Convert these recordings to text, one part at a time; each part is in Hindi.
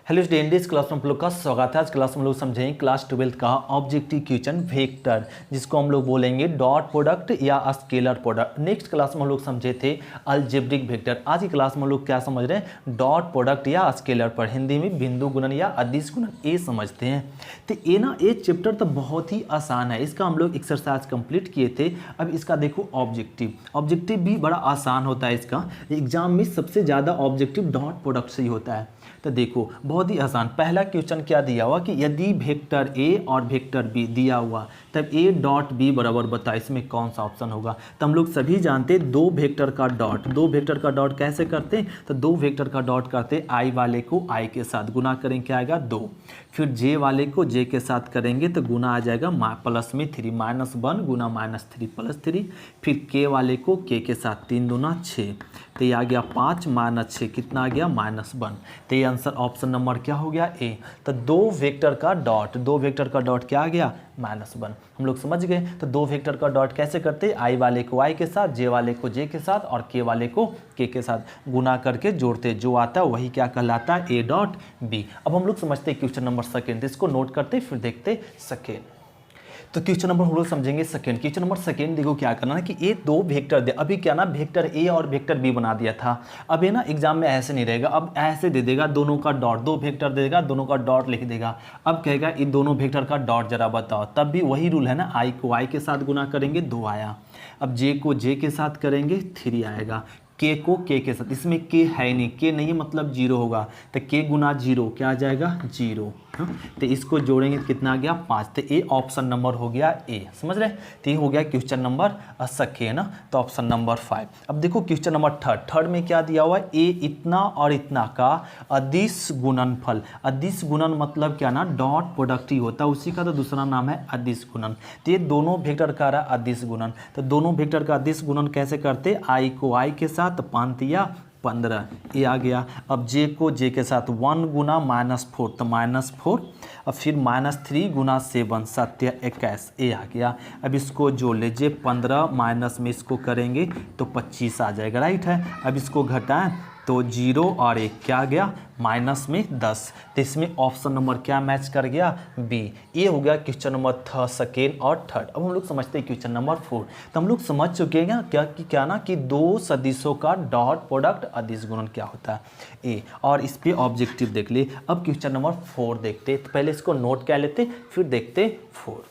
हेलो स्टूडेंट्स, क्लास में आप लोग का स्वागत है। आज क्लास में हम लोग समझेंगे क्लास 12 का ऑब्जेक्टिव क्वेश्चन वेक्टर, जिसको हम लोग बोलेंगे डॉट प्रोडक्ट या स्केलर प्रोडक्ट। नेक्स्ट क्लास में हम लोग समझे थे अलजेब्रिक वेक्टर। आज की क्लास में हम लोग क्या समझ रहे हैं, डॉट प्रोडक्ट या स्केलर पर, हिंदी में बिंदु गुणन या अदिश गुणन, ये समझते हैं। तो ये चैप्टर तो बहुत ही आसान है, इसका हम लोग एक्सरसाइज कंप्लीट किए थे। अब इसका देखो ऑब्जेक्टिव भी बड़ा आसान होता है। इसका एग्जाम में सबसे ज़्यादा ऑब्जेक्टिव डॉट प्रोडक्ट से ही होता है। तो देखो बहुत ही आसान, पहला क्वेश्चन क्या दिया हुआ कि यदि वेक्टर ए और वेक्टर बी दिया हुआ तब ए डॉट बी बराबर बता, इसमें कौन सा ऑप्शन होगा। तो हम लोग सभी जानते हैं दो वेक्टर का डॉट कैसे करते हैं, तो दो वेक्टर का डॉट करते आई वाले को आई के साथ गुना करेंगे, क्या आएगा 2। फिर जे वाले को जे के साथ करेंगे तो गुना आ जाएगा प्लस में 3 -1 गुना -3 + 3। फिर के वाले को के के साथ 3 दूना 6, तो ये आ गया 5 -6 कितना आ गया -1। तो ये आंसर ऑप्शन नंबर क्या हो गया ए। तो दो वेक्टर का डॉट क्या आ गया -1। हम लोग समझ गए। तो दो वेक्टर का डॉट कैसे करते हैं, आई वाले को आई के साथ, जे वाले को जे के साथ और के वाले को के साथ गुना करके जोड़ते, जो आता है वही क्या कहलाता है, ए डॉट बी। अब हम लोग समझते हैं क्वेश्चन नंबर सेकेंड, इसको नोट करते फिर देखते सेकेंड। तो क्वेश्चन नंबर हम लोग समझेंगे सेकंड। क्वेश्चन नंबर सेकंड देखो क्या करना है कि ये दो वेक्टर दे, अभी क्या ना वेक्टर ए और वेक्टर बी बना दिया था। अब ये ना एग्जाम में ऐसे नहीं रहेगा, अब ऐसे दे देगा दोनों का डॉट, दो वेक्टर देगा दोनों का डॉट लिख देगा। अब कहेगा इन दोनों वेक्टर का डॉट जरा बताओ, तब भी वही रूल है ना, आई को आई के साथ गुना करेंगे 2 आया। अब जे को जे के साथ करेंगे 3 आएगा। के को के साथ, इसमें के है नहीं, के नहीं है मतलब 0 होगा, तो के गुना 0 क्या आ जाएगा 0। तो इसको जोड़ेंगे कितना आ गया 5। तो ए ऑप्शन नंबर हो गया ए, समझ रहे। तो ये हो गया क्वेश्चन नंबर सके ना, तो ऑप्शन नंबर 5। अब देखो क्वेश्चन नंबर थर्ड में क्या दिया हुआ है, ए इतना और इतना का अदिश गुणनफल। अदिश गुणन मतलब क्या ना, डॉट प्रोडक्ट ही होता है, उसी का तो दूसरा नाम है अदिश गुणन। तो ये दोनों वेक्टर का रहा अदिश गुणन। तो दोनों वेक्टर का अदिश गुणन कैसे करते, आई को आई के साथ 5 या 15 ये आ गया। अब जे को जे के साथ 1 गुना -4 तो -4, अब फिर -3 गुना 7 7 21 ये आ गया। अब इसको जोड़ लीजिए, 15 माइनस में इसको करेंगे तो 25 आ जाएगा, राइट है। अब इसको घटाएं तो 0 और 1 क्या आ गया माइनस में 10। तो इसमें ऑप्शन नंबर क्या मैच कर गया, बी। ये हो गया क्वेश्चन नंबर सेकेंड और थर्ड। अब हम लोग समझते हैं क्वेश्चन नंबर 4। तो हम लोग समझ चुके हैं क्या ना कि दो सदिशों का डॉट प्रोडक्ट अदिश गुणन क्या होता है, ए। और इस पे ऑब्जेक्टिव देख लिए। अब क्वेश्चन नंबर 4 देखते, तो पहले इसको नोट क्या लेते फिर देखते 4।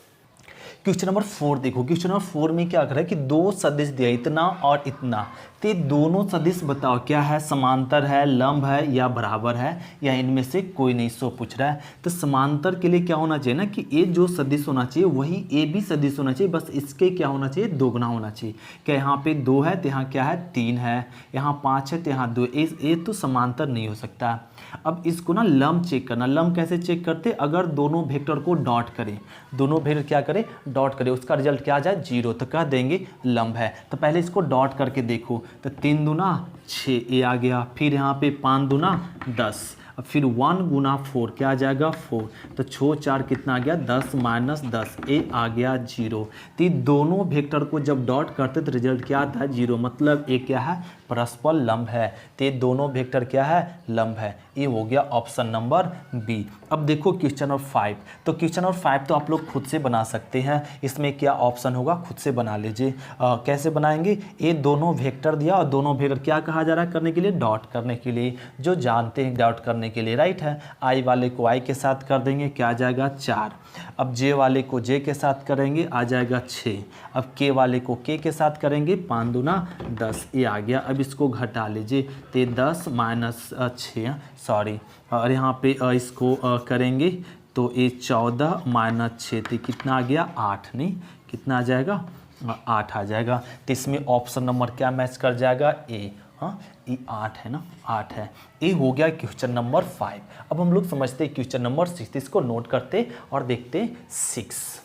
क्वेश्चन नंबर 4 देखो, क्वेश्चन नंबर 4 में क्या कर रहा है कि दो सदिश दिया इतना और इतना, तो दोनों सदिश बताओ क्या है, समांतर है, लंब है या बराबर है, या इनमें से कोई नहीं, सो पूछ रहा है। तो समांतर के लिए क्या होना चाहिए ना कि ए जो सदिश होना चाहिए वही ए भी सदिश होना चाहिए, बस इसके क्या होना चाहिए, दोगुना होना चाहिए। क्या यहाँ पे 2 है तो यहाँ क्या है 3 है, यहाँ 5 है तो यहाँ 2, ए तो समांतर नहीं हो सकता। अब इसको ना लंब चेक करना। लंब कैसे चेक करते, अगर दोनों वेक्टर को डॉट करें, दोनों वेक्टर क्या करें डॉट करें, उसका रिजल्ट क्या आ जाए 0, तो कह देंगे लंब है। तो पहले इसको डॉट करके देखो, तो 3 दूना 6 ये आ गया। फिर यहाँ पे 5 दूना 10, अब फिर 1 गुना 4 क्या आ जाएगा 4, तो 6 4 कितना आ गया 10 -10 ए आ गया 0। तो दोनों वेक्टर को जब डॉट करते तो रिजल्ट क्या आता है 0, मतलब ए क्या है परस्पर लंब है। तो दोनों वेक्टर क्या है लंब है, ये हो गया ऑप्शन नंबर बी। अब देखो क्वेश्चन नंबर 5। तो क्वेश्चन नंबर 5 तो आप लोग खुद से बना सकते हैं, इसमें क्या ऑप्शन होगा खुद से बना लीजिए। कैसे बनाएंगे, ये दोनों वेक्टर दिया और दोनों वेक्टर क्या कहा जा रहा है करने के लिए, डॉट करने के लिए, जो जानते हैं डॉट करने के लिए, राइट है। आई वाले को आई के साथ कर देंगे, क्या आ जाएगा 4। अब जे वाले को जे के साथ करेंगे आ जाएगा 6। अब के वाले को के साथ करेंगे 5 दूना 10 ये आ गया। अब इसको घटा लीजिए, तो 10 -6 सॉरी, और यहाँ पे इसको करेंगे तो ये 14 -6 तो कितना आ गया 8, नहीं कितना आ जाएगा 8 आ जाएगा। तो इसमें ऑप्शन नंबर क्या मैच कर जाएगा, ए। हाँ ये 8 है ना, 8 है। ये हो गया क्वेश्चन नंबर 5। अब हम लोग समझते हैं क्वेश्चन नंबर 6, इसको नोट करते और देखते 6।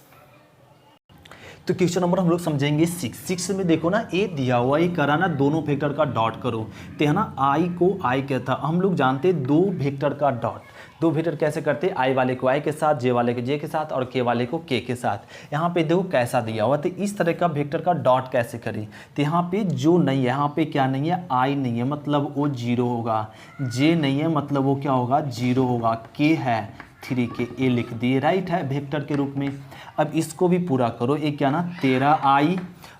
तो क्वेश्चन नंबर हम लोग समझेंगे 6 में देखो ना, ए दिया हुआ, ये करा ना दोनों वेक्टर का डॉट करो, तो है ना आई को आई कहता, हम लोग जानते हैं दो वेक्टर का डॉट, दो वेक्टर कैसे करते हैं, आई वाले को आई के साथ, जे वाले को जे के साथ और के वाले को के के साथ। यहाँ पे देखो कैसा दिया हुआ, तो इस तरह का वेक्टर का डॉट कैसे करें, तो यहाँ पे जो नहीं है, यहाँ पे क्या नहीं है, आई नहीं है मतलब वो जीरो होगा, जे नहीं है मतलब वो क्या होगा, जीरो होगा, के है 3 के, ए लिख दिए, राइट है वेक्टर के रूप में। अब इसको भी पूरा करो, ये क्या ना 13 आई,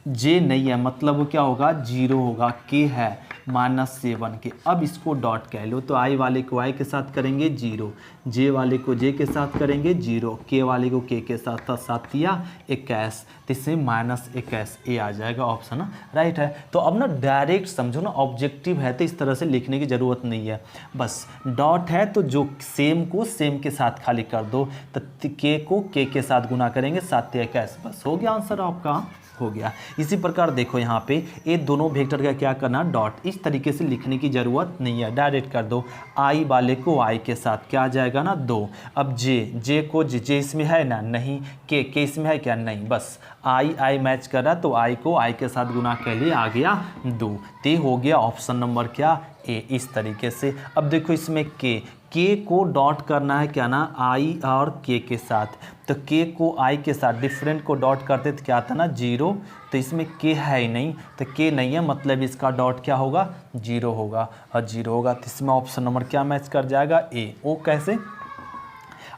जे नहीं है मतलब वो क्या होगा, जीरो होगा, के है -7 के। अब इसको डॉट कह लो, तो आई वाले को आई के साथ करेंगे जीरो, जे वाले को जे के साथ करेंगे जीरो, के वाले को के साथ, 7 या 21, तो इसमें -21 ए आ जाएगा ऑप्शन ना, राइट है। तो अब ना डायरेक्ट समझो ना, ऑब्जेक्टिव है तो इस तरह से लिखने की ज़रूरत नहीं है, बस डॉट है तो जो सेम को सेम के साथ खाली कर दो, तो के को के साथ गुना करेंगे 7 या 21, बस हो गया आंसर आपका, हो गया। इसी प्रकार देखो यहाँ पे ये दोनों वेक्टर का क्या करना, डॉट, इस तरीके से लिखने की ज़रूरत नहीं है, डायरेक्ट कर दो, आई वाले को आई के साथ क्या आ जाएगा ना 2, अब जे को जे इसमें है ना, नहीं, के इसमें है क्या, नहीं, बस आई मैच कर रहा, तो आई को आई के साथ गुना कर लिए, आ गया 2, ते हो गया ऑप्शन नंबर क्या, ए, इस तरीके से। अब देखो इसमें के को डॉट करना है क्या ना, आई और के साथ, तो के को आई के साथ डिफरेंट को डॉट करते तो क्या आता ना 0, तो इसमें के है ही नहीं, तो के नहीं है मतलब इसका डॉट क्या होगा, 0 होगा, और 0 होगा तो इसमें ऑप्शन नंबर क्या मैच कर जाएगा, ए। ओ कैसे,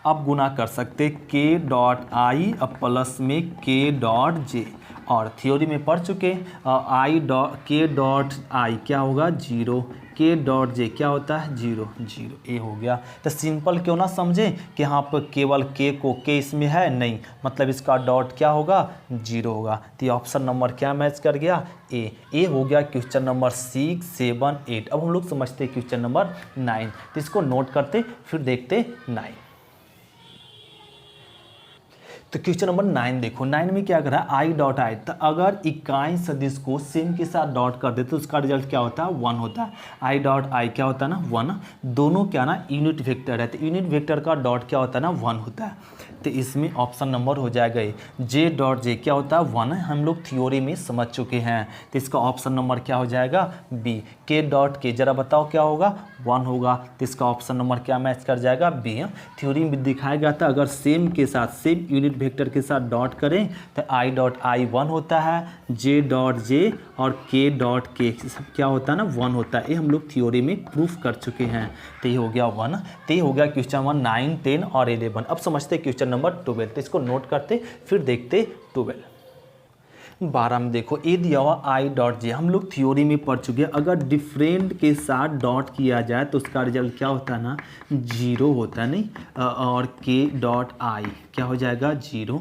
अब गुना कर सकते के डॉट आई अब प्लस में के डॉट जे, और थ्योरी में पढ़ चुके आई डॉट के डॉट आई क्या होगा 0, के डॉट जे क्या होता है 0, 0 ए हो गया। तो सिंपल क्यों ना समझे कि यहाँ पर केवल के को के इसमें है नहीं, मतलब इसका डॉट क्या होगा 0 होगा, तो ये ऑप्शन नंबर क्या मैच कर गया, ए हो गया क्वेश्चन नंबर 6, 7, 8। अब हम लोग समझते हैं क्वेश्चन नंबर 9, तो इसको नोट करते फिर देखते 9। तो क्वेश्चन नंबर 9 देखो, 9 में क्या कर रहा है, आई डॉट आई, तो अगर इकाई सदिश को सेम के साथ डॉट कर दे तो उसका रिजल्ट क्या होता है 1 होता है, आई डॉट आई क्या होता है ना 1, दोनों क्या ना यूनिट वेक्टर है, तो यूनिट वेक्टर का डॉट क्या होता है ना 1 होता है, तो इसमें ऑप्शन नंबर हो जाएगा ए। जे डॉट जे क्या होता है 1, हम लोग थ्योरी में समझ चुके हैं, तो इसका ऑप्शन नंबर क्या हो जाएगा बी। के डॉट के जरा बताओ क्या होगा 1 होगा, तो इसका ऑप्शन नंबर क्या मैच कर जाएगा बी। थ्योरी में दिखाया गया था अगर सेम के साथ सेम यूनिट वेक्टर के साथ डॉट करें तो आई डॉट आई 1 होता है, जे डॉट जे और के डॉट के सब क्या होता है ना 1 होता है, ये हम लोग थ्योरी में प्रूफ कर चुके हैं। तो ये हो गया 1, तो ये हो गया क्वेश्चन नंबर 9, 10 और 11। अब समझते क्वेश्चन नंबर 12, तो इसको नोट करते फिर देखते 12। 12 में देखो ए दिया हुआ आई डॉट जे, हम लोग थ्योरी में पढ़ चुके हैं अगर डिफरेंट के साथ डॉट किया जाए तो उसका रिजल्ट क्या होता है ना 0 होता है, नहीं, और के डॉट आई क्या हो जाएगा 0,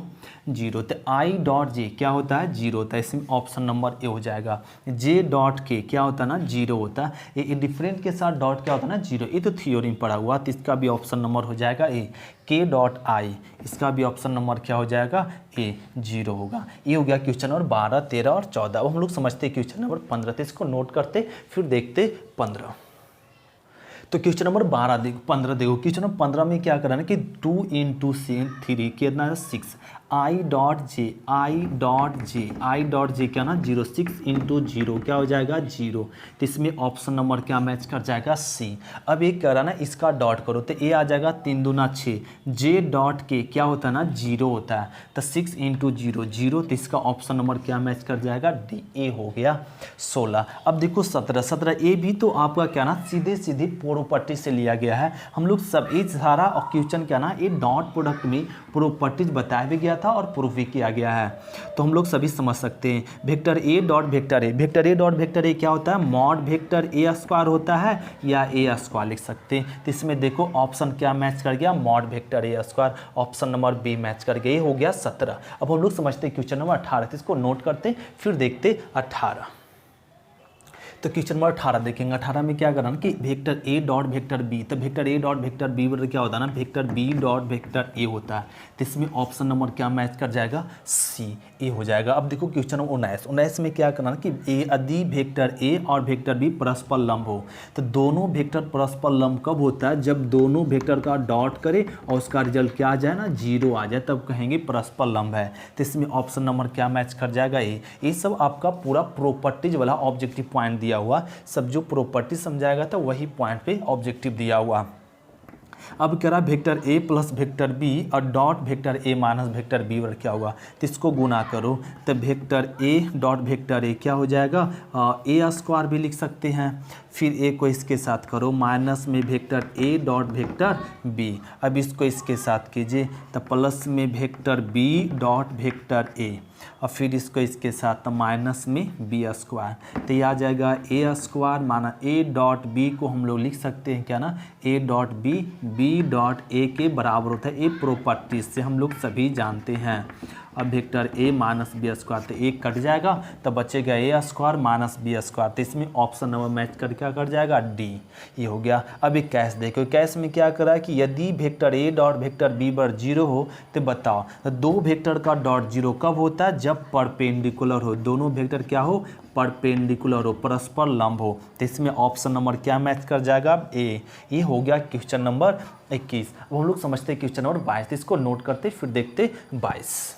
0, तो आई डॉट जे क्या होता है 0 होता है, इसमें ऑप्शन नंबर ए हो जाएगा। जे डॉट के क्या होता है ना 0 होता है, ये डिफरेंट के साथ डॉट क्या होता है ना 0, ये तो थ्योरी में पढ़ा हुआ, तो इसका भी ऑप्शन नंबर हो जाएगा ए। के डॉट आई इसका भी ऑप्शन नंबर क्या हो जाएगा ए, 0 होगा। ये हो गया क्वेश्चन नंबर 12, 13 और 14। अब हम लोग समझते हैं क्वेश्चन नंबर 15, तो इसको नोट करते फिर देखते 15। तो क्वेश्चन नंबर 15 देखो, क्वेश्चन नंबर 15 में क्या करना है कि 2 × 3 कितना है 6, आई डॉट जे क्या ना 0, 6 × 0 क्या हो जाएगा 0, तो इसमें ऑप्शन नंबर क्या मैच कर जाएगा सी। अब ये कह रहा ना इसका डॉट करो तो ए आ जाएगा 3 दूना 6, जे डॉट के क्या होता है ना 0 होता है, तो 6 × 0, 0, तो इसका ऑप्शन नंबर क्या मैच कर जाएगा डी, ए हो गया 16। अब देखो 17 ए भी तो आपका क्या ना सीधे प्रॉपर्टी से लिया गया है, हम लोग सब ये सारा क्वेश्चन क्या ना ये डॉट प्रोडक्ट में प्रॉपर्टीज बताया भी गया था और प्रूफ भी किया गया है, तो हम लोग सभी समझ सकते हैं। Vector A dot vector A क्या होता है मॉड वेक्टर ए स्क्वायर होता है या ए स्क्वायर लिख सकते हैं, तो इसमें देखो ऑप्शन क्या मैच कर गया mod vector A square, option number B match कर गया, ये हो गया 17। अब हम लोग समझते हैं क्वेश्चन नंबर 18, तो इसको नोट करते फिर देखते 18। तो क्वेश्चन नंबर 18 देखेंगे। 18 में क्या करना कि vector A dot vector B, तो vector A dot vector B बराबर क्या होता है ना, vector B dot vector A होता है। तो इसमें ऑप्शन नंबर क्या मैच कर जाएगा, सी, ए हो जाएगा। अब देखो क्वेश्चन नंबर 19 में क्या करना कि यदि वेक्टर ए और वेक्टर बी परस्पर लंब हो, तो दोनों वेक्टर परस्पर लंब कब होता है, जब दोनों वेक्टर का डॉट करे और उसका रिजल्ट क्या आ जाए ना, 0 आ जाए, तब कहेंगे परस्पर लंब है। तो इसमें ऑप्शन नंबर क्या मैच कर जाएगा, ए। ये सब आपका पूरा प्रॉपर्टीज वाला ऑब्जेक्टिव पॉइंट दिया हुआ, सब जो प्रॉपर्टी समझाएगा था वही पॉइंट पे ऑब्जेक्टिव दिया हुआ। अब कह रहा vector A plus vector B और dot vector A minus vector B पर क्या होगा, तो इसको गुना करो, तो vector A dot vector A क्या हो जाएगा, ए स्क्वायर भी लिख सकते हैं। फिर ए को इसके साथ करो, माइनस में vector A dot vector B, अब इसको इसके साथ कीजिए, तो प्लस में vector B dot vector A, और फिर इसको इसके साथ माइनस में बी स्क्वायर, तो ये आ जाएगा ए स्क्वायर माना ए डॉट बी को हम लोग लिख सकते हैं क्या ना, A dot B, B dot A के बराबर होता है, ए प्रॉपर्टीज से हम लोग सभी जानते हैं। अब vector A minus B square, तो एक कट जाएगा तो बचेगा A square minus B square, तो इसमें ऑप्शन नंबर मैच कर क्या कर जाएगा, डी, ये हो गया। अब एक कैश देखो, कैश में क्या करा कि यदि vector A dot vector B पर 0 हो, तो बताओ तो दो वेक्टर का डॉट 0 कब होता है, जब परपेंडिकुलर हो, दोनों वेक्टर क्या हो, परपेंडिकुलर हो, परस्पर लंब हो। तो इसमें ऑप्शन नंबर क्या मैच कर जाएगा, ए। ये हो गया क्वेश्चन नंबर 21। अब हम लोग समझते हैं क्वेश्चन नंबर 22, इसको नोट करते फिर देखते 22।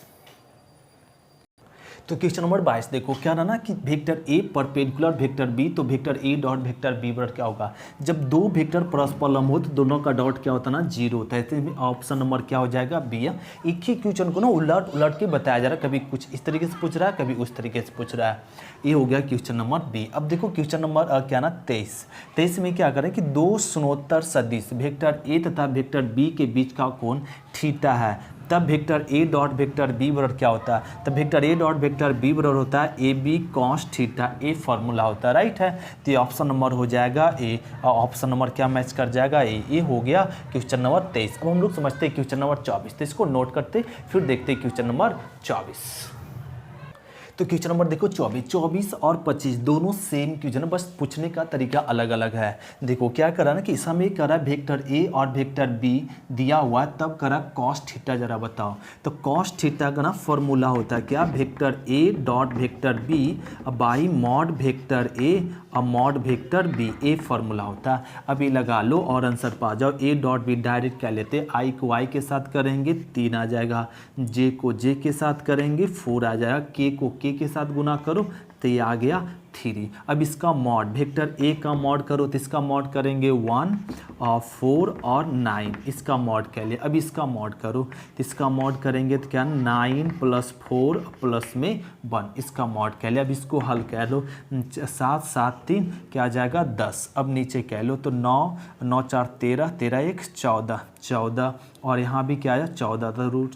तो क्वेश्चन नंबर 22 देखो क्या रहा ना कि vector A perpendicular vector B, तो vector A dot vector B बराबर क्या होगा, जब दो वेक्टर परस्पर लंब हो तो दोनों का डॉट क्या होता है ना, 0 होता है। तो ऑप्शन नंबर क्या हो जाएगा, बी। एक ही क्वेश्चन को ना उलट उलट के बताया जा रहा है, कभी कुछ इस तरीके से पूछ रहा है, कभी उस तरीके से पूछ रहा है। ये हो गया क्वेश्चन नंबर बी। अब देखो क्वेश्चन नंबर क्या ना 23 में क्या करें कि दो सुनोत्तर सदिश वेक्टर ए तथा वेक्टर बी के बीच का कोण थीटा है, तब vector A dot vector B बराबर क्या होता है, तब vector A dot vector B बराबर होता है ए बी कॉस थीटा, ए फॉर्मूला होता है, राइट है। तो ये ऑप्शन नंबर हो जाएगा ए, और ऑप्शन नंबर क्या मैच कर जाएगा, ए। ये हो गया क्वेश्चन नंबर 23। अब हम लोग समझते हैं क्वेश्चन नंबर 24, तो इसको नोट करते फिर देखते हैं क्वेश्चन नंबर 24। तो क्वेश्चन नंबर देखो 24 और 25 दोनों सेम क्वेश्चन, बस पूछने का तरीका अलग अलग है। देखो क्या करा ना कि इसमें करा वेक्टर ए और वेक्टर बी दिया हुआ, तब करा कॉस थीटा, जरा बताओ। तो कॉस थीटा का ना फॉर्मूला होता है क्या, vector A dot vector B by mod vector A और मॉड वेक्टर बी, ए फॉर्मूला होता है। अभी लगा लो और आंसर पा जाओ। ए डॉट बी डायरेक्ट क्या लेते, आई को आई के साथ करेंगे 3 आ जाएगा, जे को जे के साथ करेंगे 4 आ जाएगा, के को के साथ गुना करो तो ये आ गया 3। अब इसका मॉड वेक्टर ए का मॉड करो तो इसका मॉड करेंगे 1 और 4 और 9, इसका मॉड कह लिया। अब इसका मॉड करो तो इसका मॉड करेंगे तो क्या 9 + 4 प्लस में 1, इसका मॉड कह लिया। अब इसको हल कह लो, 7 7 3 क्या आ जाएगा 10। अब नीचे कह लो तो 9 9 4 13 13 1 14 14, और यहाँ भी क्या आया 14, तो रूट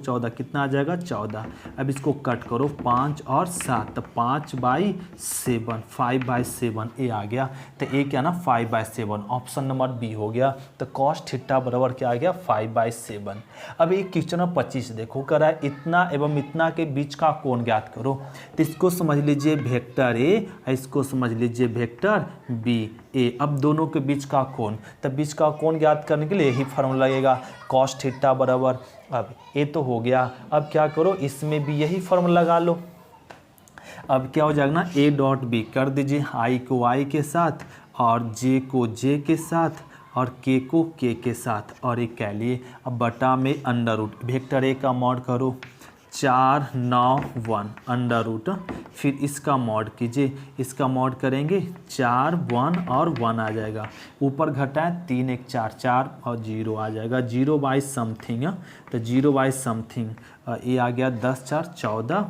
14 कितना आ जाएगा 14। अब इसको कट करो 5 और 7, तो 5/7 5/7 ए आ गया, तो ए क्या ना 5/7, ऑप्शन नंबर बी हो गया। तो कॉस थीटा बराबर क्या आ गया 5/7। अब एक क्वेश्चन नंबर 25 देखो कर रहा है इतना एवं इतना के बीच का कोण ज्ञात करो, तो इसको समझ लीजिए वेक्टर ए, इसको समझ लीजिए वेक्टर बी ए। अब दोनों के बीच का कोण, तब बीच का कोण ज्ञात करने के लिए यही फॉर्मूला लगेगा, कॉस थीटा बराबर, अब ए तो हो गया। अब क्या करो इसमें भी यही फॉर्मूला लगा लो। अब क्या हो जाएगा ना, ए डॉट बी कर दीजिए, आई को आई के साथ और जे को जे के साथ और के को के साथ, और एक कह लिए अब बटा में अंडर रूट, वेक्टर ए का मॉड करो 4 9 1 अंडर रूट, फिर इसका मॉड कीजिए, इसका मॉड करेंगे 4 1 और 1 आ जाएगा, ऊपर घटाएं 3 1 4 4 और 0 आ जाएगा, 0/समथिंग, तो 0/समथिंग ये आ गया 10 4 14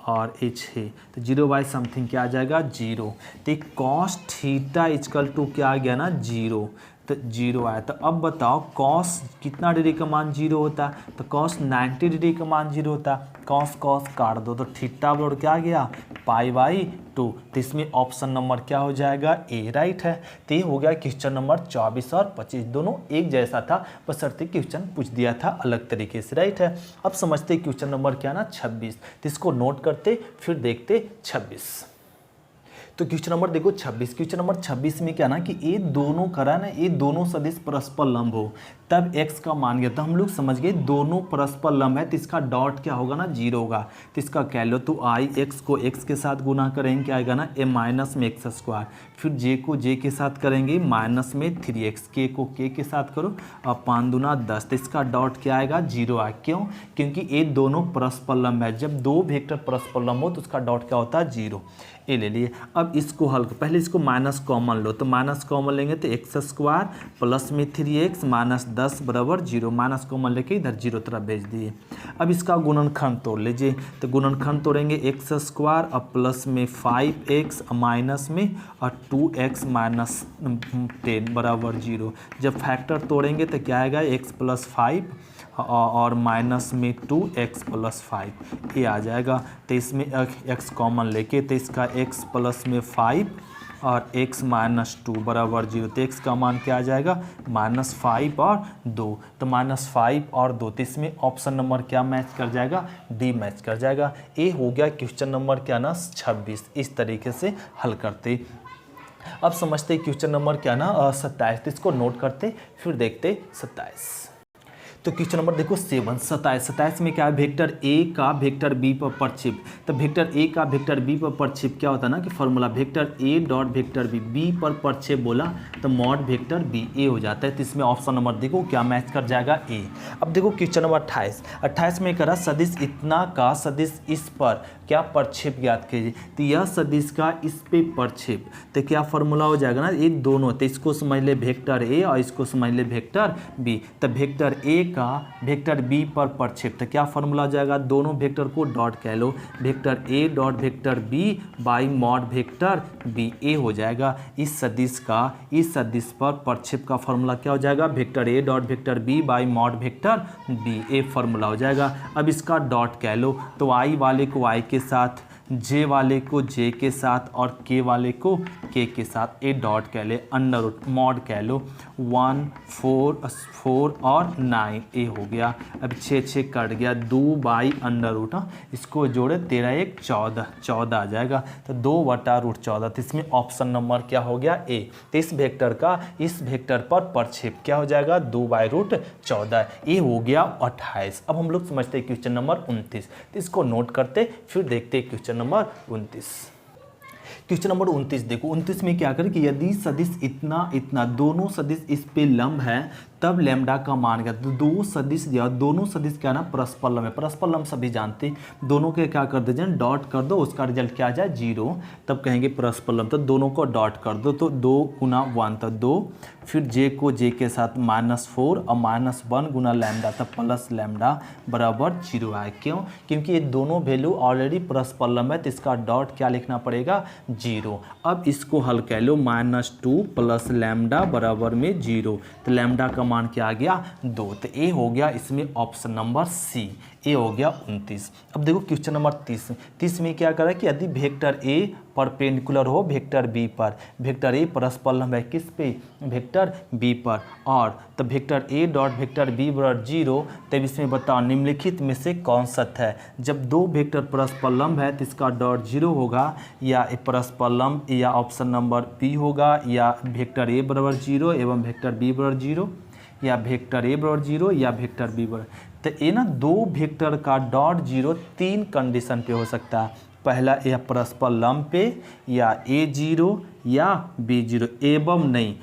और ए 6, तो 0/समथिंग क्या आ जाएगा 0। तो कॉस थीटा इक्वल टू क्या आ गया ना 0, तो 0 आया। तो अब बताओ कॉस कितना डिग्री का मान 0 होता है, तो कॉस 90 डिग्री का मान 0 होता है, कॉस कॉस काट दो तो थीटा बराबर क्या आ गया π/2। तो इसमें ऑप्शन नंबर क्या हो जाएगा ए, राइट है। तो ये हो गया क्वेश्चन नंबर 24 और 25 दोनों एक जैसा था, बशर्ते क्वेश्चन पूछ दिया था अलग तरीके से, राइट है। अब समझते क्वेश्चन नंबर क्या ना 26, तो इसको नोट करते फिर देखते 26। तो क्वेश्चन नंबर देखो 26। क्वेश्चन नंबर 26 में क्या ना कि ये दोनों करा ना, ये दोनों सदिश परस्पर लंब हो तब x का मान गया। तो हम लोग समझ गए दोनों परस्पर लंब है तो इसका डॉट क्या होगा ना 0 होगा। तो इसका कह लो तो आई एक्स को x के साथ गुना करेंगे क्या आएगा ना a माइनस में एक्स स्क्वायर, फिर j को j के साथ करेंगे माइनस में 3x, k को k के साथ करो और 5 दूना 10। तो इसका डॉट क्या आएगा 0 आएगा। क्यों? क्योंकि ये दोनों परस्पर लंब है। जब दो वेक्टर परस्पर लंब हो तो उसका डॉट क्या होता है 0। ये ले लिए। अब इसको हल पहले इसको माइनस कॉमन लो, तो माइनस कॉमन लेंगे तो एक्स स्क्वायर प्लस में 3x माइनस 10 बराबर 0। माइनस कॉमन लेके इधर 0 तरफ भेज दिए। अब इसका गुणनखंड तोड़ लीजिए, तो गुणनखंड तोड़ेंगे एक्स स्क्वायर और प्लस में 5x माइनस में और 2x माइनस 10 बराबर 0। जब फैक्टर तोड़ेंगे तो क्या आएगा x प्लस 5 और माइनस में 2x प्लस 5 ये आ जाएगा। तो इसमें x कॉमन लेके तो इसका x प्लस में 5 और x माइनस 2 बराबर 0। तो x का मान क्या आ जाएगा -5 और 2। तो -5 और 2, तो इसमें ऑप्शन नंबर क्या मैच कर जाएगा डी मैच कर जाएगा। ये हो गया क्वेश्चन नंबर क्या ना 26। इस तरीके से हल करते। अब समझते क्वेश्चन नंबर क्या ना 27। इसको नोट करते फिर देखते 27। तो क्वेश्चन नंबर देखो 27 में क्या है वेक्टर ए का वेक्टर बी पर प्रक्षेप। तो वेक्टर ए का वेक्टर बी पर प्रक्षेप क्या होता है ना कि formula vector A dot vector B पर प्रक्षेप बोला तो मॉड वेक्टर बी ए हो जाता है। तो इसमें ऑप्शन नंबर देखो क्या मैच कर जाएगा ए। अब देखो क्वेश्चन नंबर 28 में करा सदिश इतना का सदिश इस पर क्या प्रक्षेप ज्ञात कीजिए। तो यह सदिश का इस पे प्रक्षेप तो क्या फॉर्मूला हो जाएगा ना ये दोनों। तो इसको समझ ले वेक्टर ए और इसको समझ ले वेक्टर बी। तो वेक्टर ए का वेक्टर बी पर प्रक्षेप तो क्या फॉर्मूला हो जाएगा, दोनों वेक्टर को डॉट कह लो, vector A dot vector B by mod vector B A हो जाएगा। इस सदिश पर प्रक्षेप का फॉर्मूला क्या हो जाएगा vector A dot vector B by mod vector B ए फॉर्मूला हो जाएगा। अब इसका डॉट कह लो तो आई वाले को आई के साथ, जे वाले को जे के साथ और के वाले को के के साथ ए डॉट कह ले, अंडर रूट मॉड कह लो 1 4 और 9 ए हो गया। अब 6 कट गया 2 बाई अंडर रूट, इसको जोड़े 13 1 14 आ जाएगा। तो 2/√14। तो इसमें ऑप्शन नंबर क्या हो गया ए। तो इस वेक्टर का इस वेक्टर पर प्रक्षेप क्या हो जाएगा 2/√14। ये हो गया 28। अब हम लोग समझते हैं क्वेश्चन नंबर 29। तो इसको नोट करते फिर देखते क्वेश्चन नंबर 29। क्वेश्चन नंबर 29 देखो 29 में क्या करें कि यदि सदिश इतना दोनों सदिश इस पे लंब है तब लैम्डा का मान क्या। तो दोनों सदिश क्या ना परस्पर लंब है। परस्पर लंब सभी जानते, दोनों के क्या कर दीजिए डॉट कर दो, उसका रिजल्ट क्या आ जाए 0, तब कहेंगे परस्पर लंब। तो दोनों को डॉट कर दो तो 2 गुना 1 तो 2, फिर जे को जे के साथ -4 और -1 गुना लैम्डा तब प्लस लैम्डा बराबर 0 आए। क्यों? क्योंकि ये दोनों वैल्यू ऑलरेडी परस्पर लंब है तो इसका डॉट क्या लिखना पड़ेगा 0। अब इसको हल कह लो -2 प्लस लैम्डा बराबर में 0। तो लैम्डा का मान क्या आ गया 2। तो ए हो गया इसमें ऑप्शन नंबर सी। ए हो गया 29। अब देखो क्वेश्चन नंबर 30 में क्या करा कि यदि वेक्टर ए परपेंडिकुलर हो वेक्टर बी पर, वेक्टर ए परस्पर लंब है किस पे वेक्टर बी पर, और तब vector A dot vector B बराबर 0। तब इसमें बताओ निम्नलिखित में से कौन सत्य है। जब दो वेक्टर परस्पर लंब है तो इसका डॉट 0 होगा, या परस्पर लंब या ऑप्शन नंबर बी होगा, या वेक्टर ए बराबर 0 एवं वेक्टर बी बराबर 0, या वेक्टर ए बराबर 0 या वेक्टर बी बराबर। तो ये ना दो वेक्टर का डॉट 0 3 कंडीशन पे हो सकता है। पहला यह परस्पर लंब पे, या A0 या B0 एवं नहीं।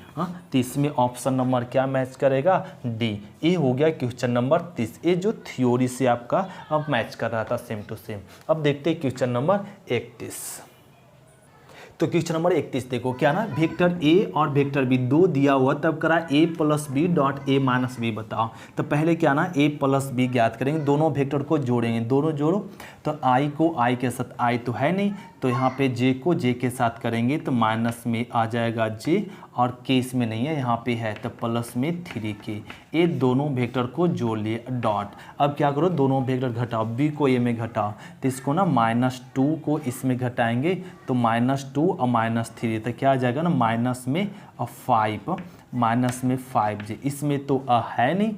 तो इसमें ऑप्शन नंबर क्या मैच करेगा डी। ये हो गया क्वेश्चन नंबर 30। ये जो थ्योरी से आपका अब मैच कर रहा था सेम टू सेम। अब देखते हैं क्वेश्चन नंबर 31। तो क्वेश्चन नंबर 31 देखो क्या ना वेक्टर ए और वेक्टर बी दो दिया हुआ तब करा a plus B dot A minus B बताओ। तो पहले क्या ना a प्लस बी ज्ञात करेंगे, दोनों वेक्टर को जोड़ेंगे, दोनों जोड़ो तो i को i के साथ, i तो है नहीं तो यहाँ पे j को j के साथ करेंगे तो माइनस में आ जाएगा j, और k इसमें नहीं है यहाँ पे है तो प्लस में 3k। ये दोनों वेक्टर को जोड़ लिए डॉट। अब क्या करो दोनों वेक्टर घटाओ, b को a में घटाओ तो इसको ना -2 को इसमें घटाएंगे तो -2 और -3 तो क्या आ जाएगा ना माइनस में 5 j, इसमें तो है नहीं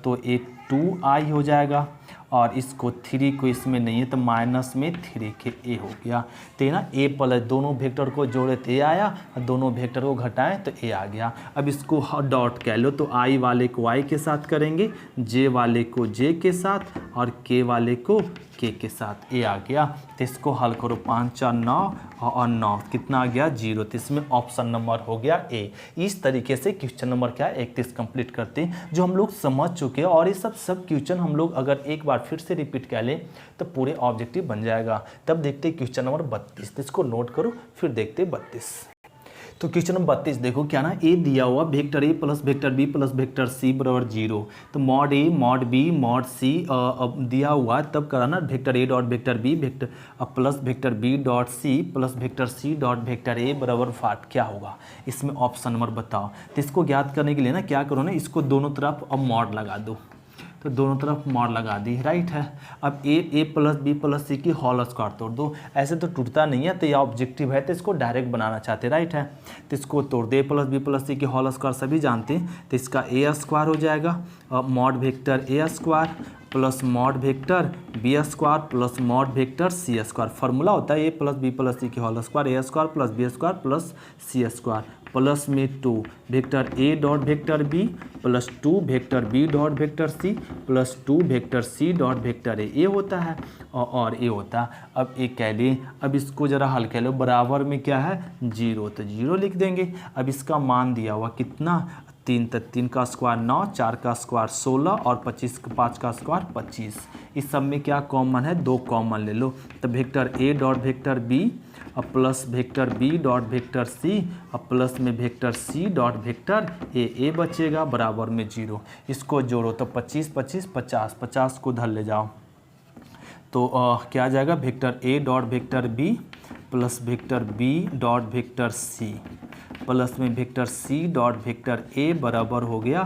तो ये 2i हो जाएगा, और इसको 3 को इसमें नहीं है तो माइनस में 3 के a हो गया। तो ये ना a प्लस दोनों वेक्टर को जोड़े तो a आया, और दोनों वेक्टर को घटाएं तो a आ गया। अब इसको डॉट कह लो, तो i वाले को i के साथ करेंगे, j वाले को j के साथ, और k वाले को k के साथ, a आ गया। तो इसको हल करो, 5 4 9 और 9 कितना आ गया 0। तो इसमें ऑप्शन नंबर हो गया a। इस तरीके से क्वेश्चन नंबर क्या 31 कंप्लीट करते हैं, जो हम लोग समझ चुके हैं। और ये सब क्वेश्चन हम लोग अगर एक बार फिर से रिपीट कर लें तो पूरे ऑब्जेक्टिव बन जाएगा। तब देखते हैं क्वेश्चन नंबर 32, इसको नोट करो, फिर देखते हैं 32। तो क्वेश्चन नंबर 32 देखो क्या ना, ए दिया हुआ vector A plus vector B plus vector C बराबर 0। तो mod A mod B mod C दिया हुआ है, तब कराना vector A dot vector B vector plus vector B dot C plus vector C dot vector A बराबर 5 क्या होगा, इसमें ऑप्शन नंबर बताओ। तो इसको ज्ञात करने के लिए ना क्या करो ना, इसको दोनों तरफ अब मॉड लगा दो। तो दोनों तरफ मॉड लगा दी, राइट है। अब ए प्लस बी प्लस सी की होल स्क्वायर तोड़ दो, ऐसे तो टूटता नहीं है, तो यह ऑब्जेक्टिव है, तो इसको डायरेक्ट बनाना चाहते, राइट है। तो इसको तोड़ दे, प्लस बी प्लस सी की होल स्क्वायर सभी जानते हैं, तो इसका ए स्क्वायर हो जाएगा, mod vector A square plus mod vector B square plus mod vector C square. Formula होता है A plus B plus C की whole square, A square plus B square plus C square, plus में 2 vector A dot vector B plus 2 vector B dot vector C plus 2 vector C dot vector A होता है, और ए होता है। अब ए कह लिए, अब इसको ज़रा हल कह लो, बराबर में क्या है 0, तो 0 लिख देंगे। अब इसका मान दिया हुआ कितना 3, तो 3 का स्क्वायर 9, 4 का स्क्वायर 16 और 5 का स्क्वायर 25। इस सब में क्या कॉमन है, 2 कॉमन ले लो। तो vector A dot vector B plus vector B dot vector C plus में vector C dot vector A बचेगा बराबर में 0। इसको जोड़ो तो 25 25 50, 50 को धर ले जाओ, तो क्या आ जाएगा, vector A dot vector B plus vector B dot vector C plus में vector C dot vector A बराबर हो गया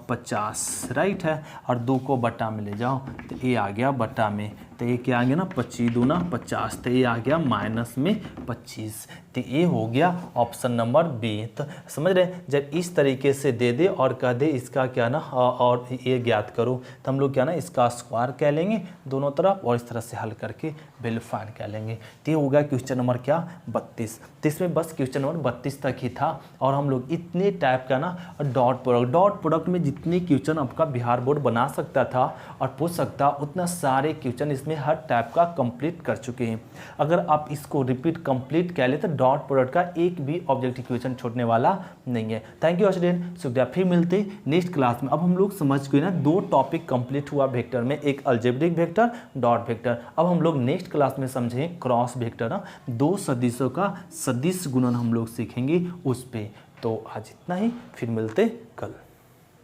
50, राइट है। और 2 को बटा में ले जाओ, तो ए आ गया बटा में, तो ये क्या आ गया ना 25 दूना 50, तो ये आ गया माइनस में 25। तो ये हो गया ऑप्शन नंबर बी। तो समझ रहे, जब इस तरीके से दे दे और कह दे इसका क्या ना और ये ज्ञात करो, तो हम लोग क्या ना इसका स्क्वायर कह लेंगे दोनों तरफ, और इस तरह से हल करके वैल्यू फाइंड कह लेंगे। तो ये हो गया क्वेश्चन नंबर क्या 32। तो इसमें बस क्वेश्चन नंबर 32 तक ही था, और हम लोग इतने टाइप का ना डॉट प्रोडक्ट में जितने क्वेश्चन आपका बिहार बोर्ड बना सकता था और पूछ सकता, उतना सारे क्वेश्चन इसमें हर टाइप का कंप्लीट कर चुके हैं। अगर आप इसको रिपीट कंप्लीट कह ले तो डॉट प्रोडक्ट का एक भी ऑब्जेक्टिव क्वेश्चन छोड़ने वाला नहीं है। थैंक यू स्टूडेंट, शुक्रिया। फिर मिलते नेक्स्ट क्लास में। अब हम लोग समझ गए ना 2 टॉपिक कंप्लीट हुआ वेक्टर में, एक अलजेब्रिक वेक्टर, डॉट वेक्टर। अब हम लोग नेक्स्ट क्लास में समझें क्रॉस वेक्टर ना, 2 सदिशों का सदिश गुणन हम लोग सीखेंगे उस पे। तो आज इतना ही, फिर मिलते कल।